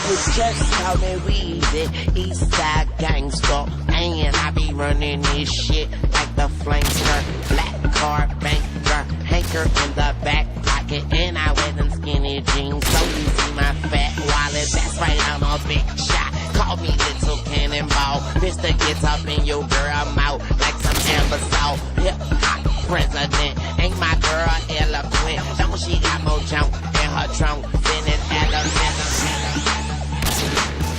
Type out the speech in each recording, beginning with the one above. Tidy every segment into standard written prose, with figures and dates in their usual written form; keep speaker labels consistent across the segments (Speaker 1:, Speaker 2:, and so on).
Speaker 1: You just call me Weezy, Eastside gangster, and I be running this shit like the flankster. Black card banker, hanker in the back pocket, and I wear them skinny jeans, so you see my fat wallet. That's right, I'm a big shot. Call me little cannonball. Pistol gets up in your girl mouth like some amber salt. Hip hop president, ain't my girl eloquent? Don't she got more junk in her trunk than an elephant?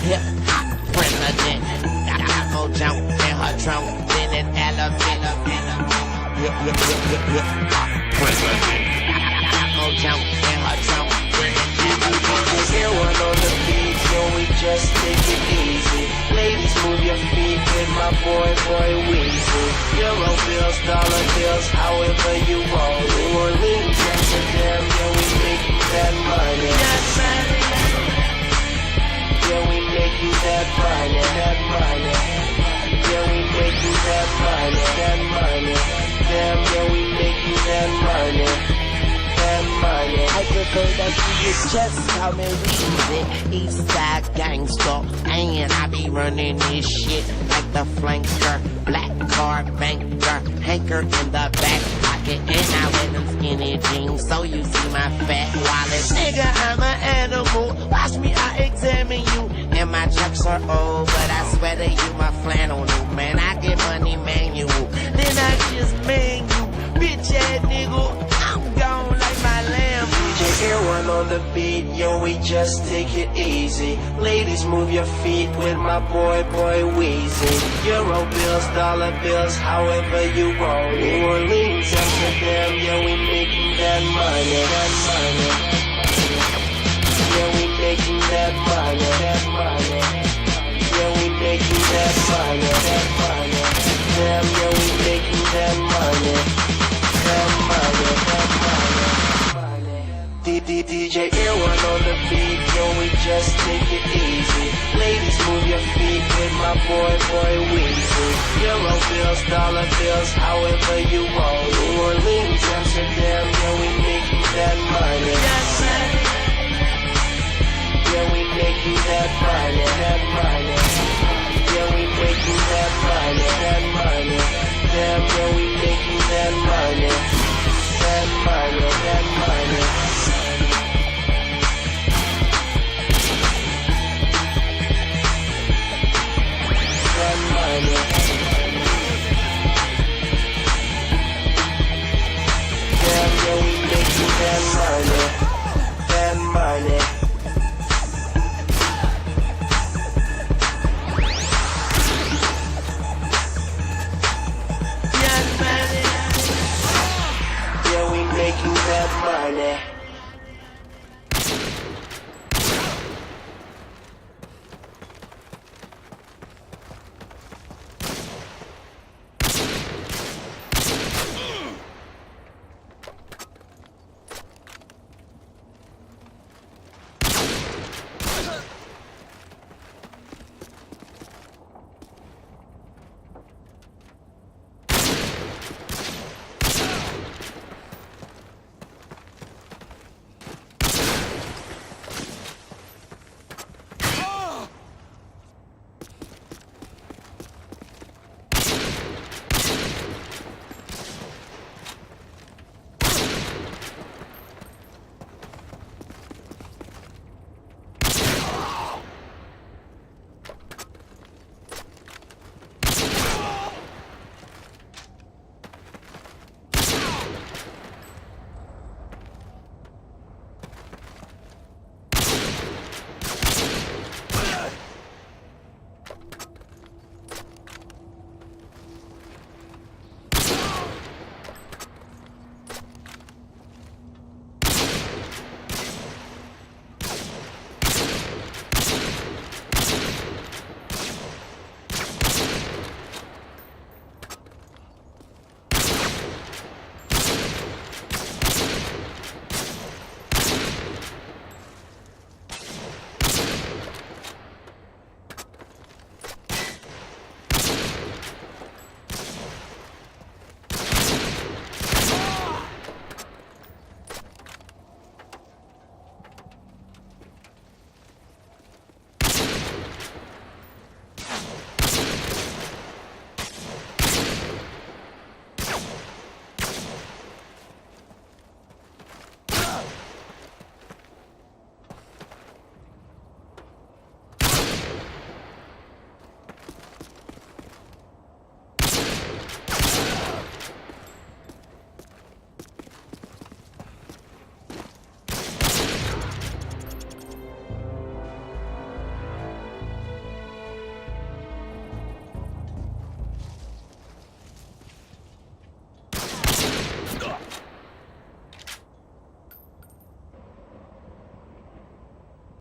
Speaker 1: Hip hop president, got more junk in her trunk than an elephant. Hip hop president, got more junk in her trunk than an elephant.
Speaker 2: Here one on the beat, yo, we just take it easy. Ladies, move your feet with my boy Weezy. Euro bills, dollar bills, however you want. New Orleans, Amsterdam, yo, we making that money. Yeah, we making that money, Yeah, we making that money, Damn, yeah, we making that money.
Speaker 1: I prefer that you just call me Weezy, Eastside gangster, and I be running this shit like the flankster. Black card banker, hanker in the back pocket, and I wear them skinny jeans, so you see my fat wallet. Nigga, I'm an animal, watch me, I examine you. And my chucks are old, but I swear to you, my flannel new. Man, I get money manual, then I just man you, bitch ass nigga. I'm gone like my lamb.
Speaker 2: DJ Air One on the beat, yo, we just take it easy. Ladies, move your feet with my boy Weezy. Euro bills, dollar bills, however you want. New Orleans, Amsterdam, yo, we making that money, Yeah, we making that money, Yeah, we making that money, Damn, yeah, we making that money. DJ Air One on the beat, yo, we just take it easy. Ladies, move your feet with my boy Weezy. Euro bills, dollar bills, however you want. New Orleans, Amsterdam, yo, we making that money. Yeah, we making that money.